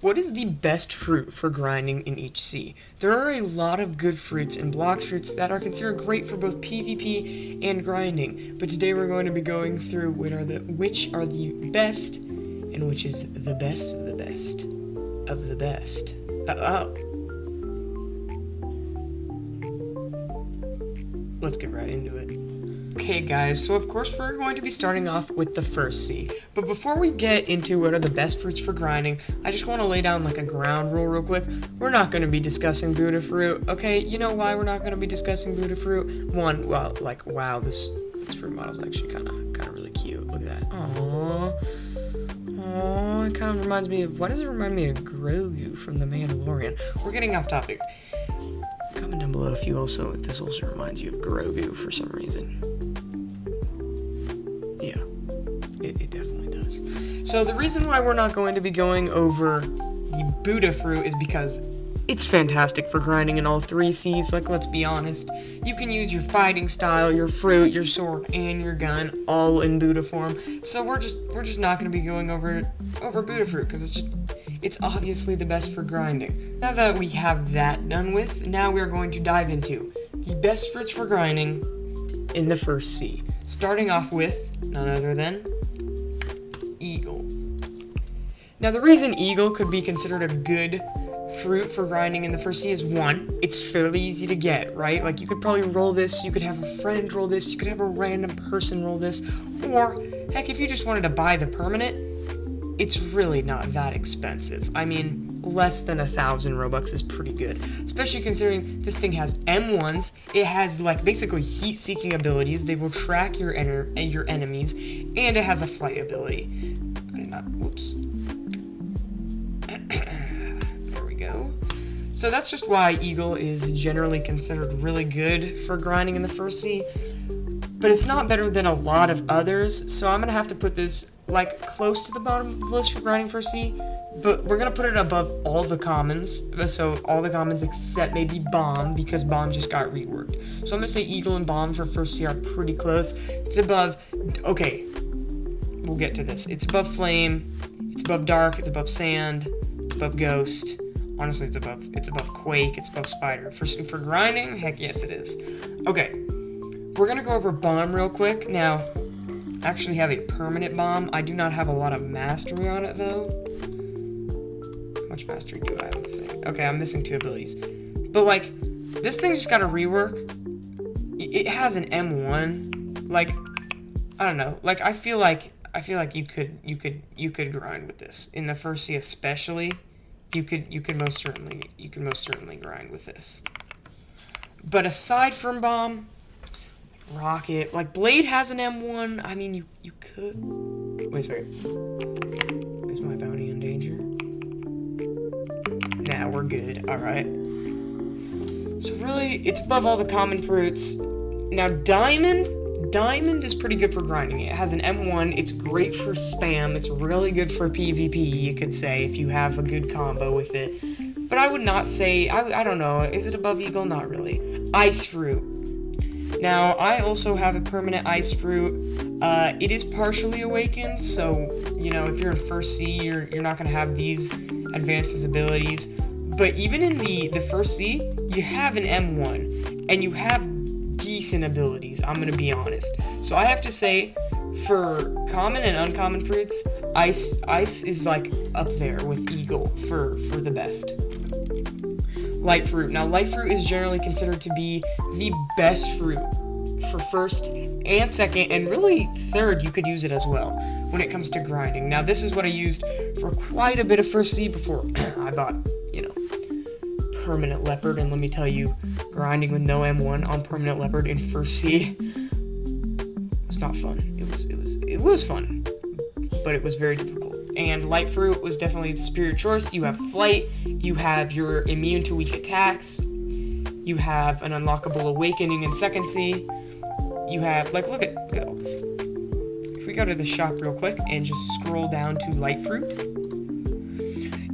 What is the best fruit for grinding in each sea? There are a lot of good fruits and blox fruits that are considered great for both PvP and grinding, but today we're going to be going through which are the best and which is the best of the best of the best. Let's get right into it. Okay guys, so of course we're going to be starting off with the first sea. But before we get into what are the best fruits for grinding, I just want to lay down like a ground rule real quick. We're not going to be discussing Buddha fruit, okay? You know why we're not going to be discussing Buddha fruit? One, well, like, wow, this fruit model is actually kind of really cute. Look at that. Aww. Aww, it kind of reminds me of, why does it remind me of Grogu from The Mandalorian? We're getting off topic. Comment down below if this also reminds you of Grogu for some reason. Yeah, it definitely does. So the reason why we're not going to be going over the Buddha fruit is because it's fantastic for grinding in all three C's. Like, let's be honest, you can use your fighting style, your fruit, your sword, and your gun all in Buddha form. So we're just not going to be going over Buddha fruit because it's obviously the best for grinding. Now that we have that done with, now we're going to dive into the best fruits for grinding in the first sea. Starting off with none other than Eagle. Now the reason Eagle could be considered a good fruit for grinding in the first sea is one, it's fairly easy to get, right? Like you could probably roll this, you could have a friend roll this, you could have a random person roll this, or heck, if you just wanted to buy the permanent, it's really not that expensive. I mean, less than 1,000 Robux is pretty good, especially considering this thing has M1s. It has like basically heat-seeking abilities. They will track your enemies, and it has a flight ability. Whoops. There we go. So that's just why Eagle is generally considered really good for grinding in the first sea, but it's not better than a lot of others. So I'm gonna have to put this like close to the bottom of the list for grinding for C, but we're gonna put it above all the commons, so all the commons except maybe Bomb, because Bomb just got reworked. So I'm gonna say Eagle and Bomb for first C are pretty close. It's above, okay, we'll get to this. It's above Flame, it's above Dark, it's above Sand, it's above Ghost. Honestly, it's above Quake, it's above Spider. For grinding, heck yes it is. Okay, we're gonna go over Bomb real quick. Now, I actually have a permanent bomb. I do not have a lot of mastery on it though. How much mastery do I have? Let's see. Okay, I'm missing 2 abilities. But like, this thing just got a rework. It has an M1. Like, I don't know. Like, I feel like you could grind with this in the first sea, especially. You could most certainly grind with this. But aside from Bomb, Rocket, like Blade has an M1. I mean, you could. Wait a second. Is my bounty in danger? Nah, we're good. All right. So really, it's above all the common fruits. Now, Diamond is pretty good for grinding. It has an M1. It's great for spam. It's really good for PvP, you could say, if you have a good combo with it. But I would not say. I don't know. Is it above Eagle? Not really. Ice Fruit. Now, I also have a permanent ice fruit. It is partially awakened, so, you know, if you're in first sea, you're not going to have these advanced abilities. But even in the first sea, you have an M1, and you have decent abilities, I'm going to be honest. So I have to say, for common and uncommon fruits, ice is, like, up there with Eagle for the best. Light fruit. Now, light fruit is generally considered to be the best fruit for first and second, and really third, you could use it as well when it comes to grinding. Now, this is what I used for quite a bit of first sea before I bought, you know, permanent leopard, and let me tell you, grinding with no M1 on permanent leopard in first sea was not fun. It was fun, but it was very difficult. And light fruit was definitely the superior choice. You have flight, you have your immune to weak attacks, you have an unlockable awakening in second sea, you have, like, look at all this. If we go to the shop real quick and just scroll down to light fruit,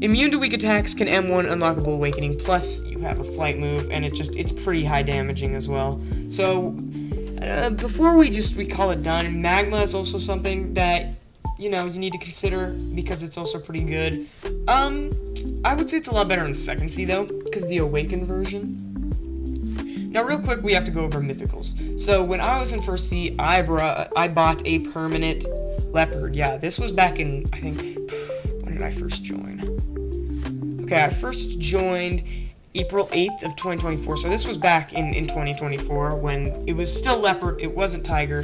immune to weak attacks, can M1 unlockable awakening, plus you have a flight move, and it's pretty high damaging as well. So before we call it done, magma is also something that you need to consider because it's also pretty good. I would say it's a lot better in second C though, because the awakened version. Now, real quick, we have to go over mythicals. So when I was in first C, I bought a permanent leopard. Yeah, this was back in, I think, when did I first join? Okay, I first joined April 8th of 2024. So this was back in 2024 when it was still leopard. It wasn't tiger.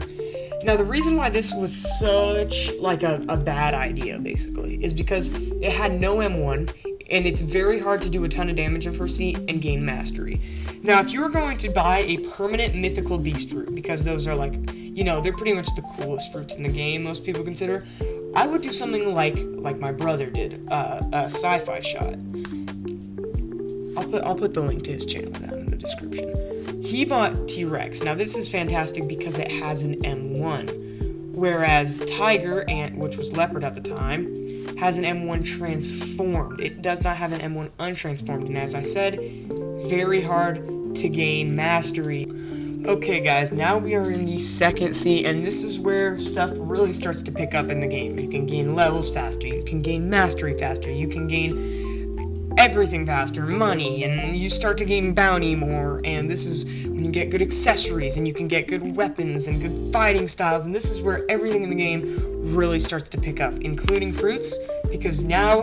Now, the reason why this was such like a bad idea, basically, is because it had no M1, and it's very hard to do a ton of damage in first C and gain mastery. Now, if you were going to buy a permanent mythical beast fruit, because those are like, you know, they're pretty much the coolest fruits in the game, most people consider, I would do something like my brother did, a sci-fi shot. I'll put the link to his channel down in the description. He bought T-Rex. Now, this is fantastic because it has an M1, whereas Tiger, which was leopard at the time, has an M1 transformed. It does not have an M1 untransformed, and as I said, very hard to gain mastery. Okay guys, now we are in the second C, and this is where stuff really starts to pick up in the game. You can gain levels faster, you can gain mastery faster, you can gain everything faster, money, and you start to gain bounty more, and this is when you get good accessories, and you can get good weapons and good fighting styles, and this is where everything in the game really starts to pick up, including fruits, because now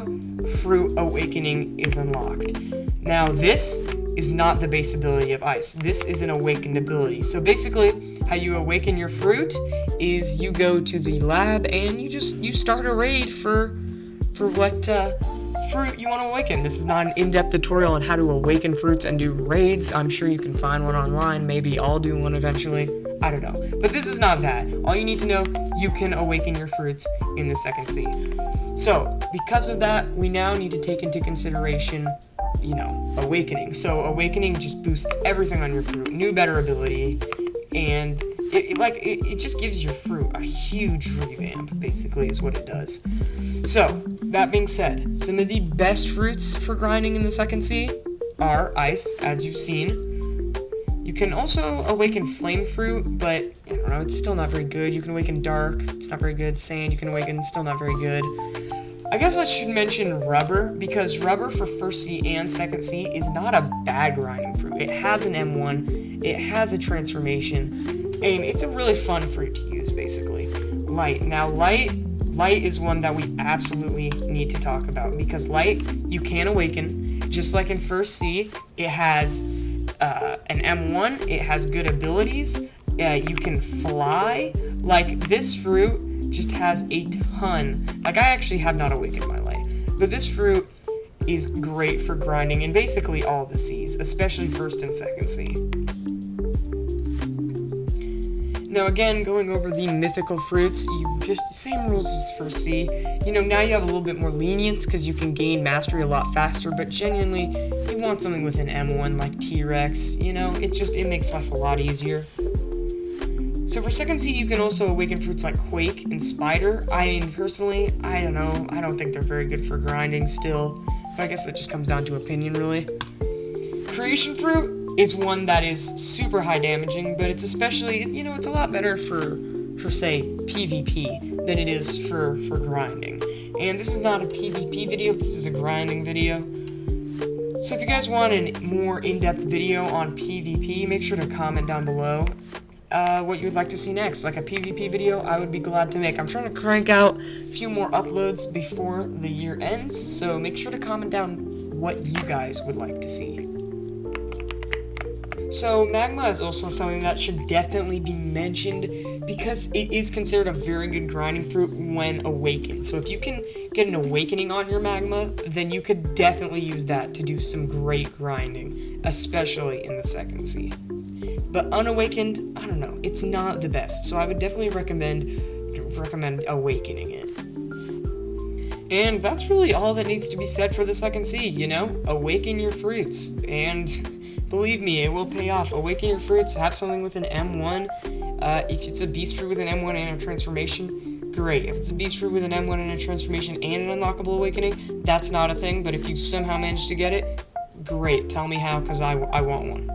Fruit Awakening is unlocked. Now this is not the base ability of Ice. This is an awakened ability. So basically, how you awaken your fruit is you go to the lab and you start a raid for what fruit you want to awaken. This is not an in-depth tutorial on how to awaken fruits and do raids. I'm sure you can find one online. Maybe I'll do one eventually. I don't know. But this is not that. All you need to know, you can awaken your fruits in the second C. So, because of that, we now need to take into consideration, you know, awakening. So awakening just boosts everything on your fruit, new better ability, and it just gives your fruit a huge revamp, basically, is what it does. So, that being said, some of the best fruits for grinding in the second C are Ice, as you've seen. You can also awaken Flame Fruit, but, I don't know, it's still not very good. You can awaken Dark, it's not very good. Sand, you can awaken, still not very good. I guess I should mention Rubber, because Rubber for first C and second C is not a bad grinding fruit. It has an M1, it has a transformation, and it's a really fun fruit to use, basically. Light. Now, Light is one that we absolutely need to talk about, because Light, you can awaken, just like in first C. It has an M1, it has good abilities, you can fly. Like, this fruit just has a ton. Like, I actually have not awakened my Light, but this fruit is great for grinding in basically all the Cs, especially first and second C. Now again, going over the mythical fruits, you just same rules as first C. You know, now you have a little bit more lenience because you can gain mastery a lot faster, but genuinely, you want something with an M1 like T-Rex, you know, it makes life a lot easier. So for second C, you can also awaken fruits like Quake and Spider. I mean, personally, I don't know. I don't think they're very good for grinding still. But I guess that just comes down to opinion, really. Creation Fruit is one that is super high damaging, but it's especially, you know, it's a lot better for say, PvP than it is for grinding. And this is not a PvP video, this is a grinding video. So if you guys want a more in-depth video on PvP, make sure to comment down below what you'd like to see next. Like a PvP video, I would be glad to make. I'm trying to crank out a few more uploads before the year ends, so make sure to comment down what you guys would like to see. So Magma is also something that should definitely be mentioned because it is considered a very good grinding fruit when awakened. So if you can get an awakening on your Magma, then you could definitely use that to do some great grinding, especially in the second C. But unawakened, I don't know, it's not the best. So I would definitely recommend awakening it. And that's really all that needs to be said for the second C, you know? Awaken your fruits. And believe me, it will pay off. Awaken your fruits, have something with an M1. If it's a beast fruit with an M1 and a transformation, great. If it's a beast fruit with an M1 and a transformation and an unlockable awakening, that's not a thing. But if you somehow manage to get it, great. Tell me how, because I want one.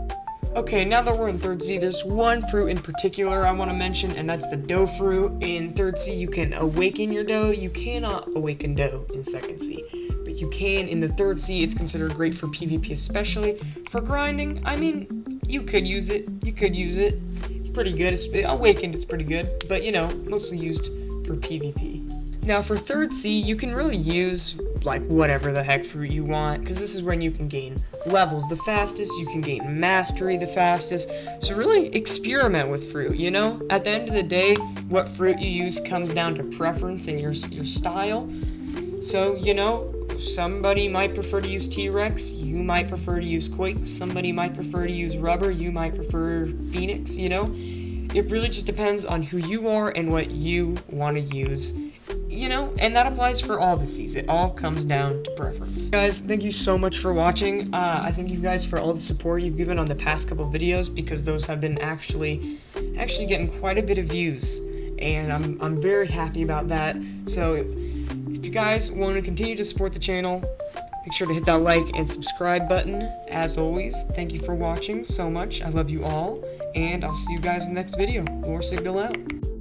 Okay, now that we're in third C, there's one fruit in particular I want to mention, and that's the dough fruit. In third C, you can awaken your dough. You cannot awaken dough in second C, but you can. In the 3rd sea, it's considered great for PvP especially. For grinding, I mean, you could use it. It's pretty good. Awakened is pretty good, but, you know, mostly used for PvP. Now, for 3rd sea, you can really use, like, whatever the heck fruit you want, because this is when you can gain levels the fastest, you can gain mastery the fastest, so really experiment with fruit, you know? At the end of the day, what fruit you use comes down to preference and your style. So, you know, somebody might prefer to use T-Rex, you might prefer to use Quake, somebody might prefer to use Rubber, you might prefer Phoenix, you know? It really just depends on who you are and what you want to use. You know, and that applies for all the seas. It all comes down to preference. Guys, thank you so much for watching. I thank you guys for all the support you've given on the past couple videos, because those have been actually getting quite a bit of views, and I'm very happy about that. So if you guys want to continue to support the channel, make sure to hit that like and subscribe button. As always, thank you for watching so much. I love you all, and I'll see you guys in the next video. Lore Signal out.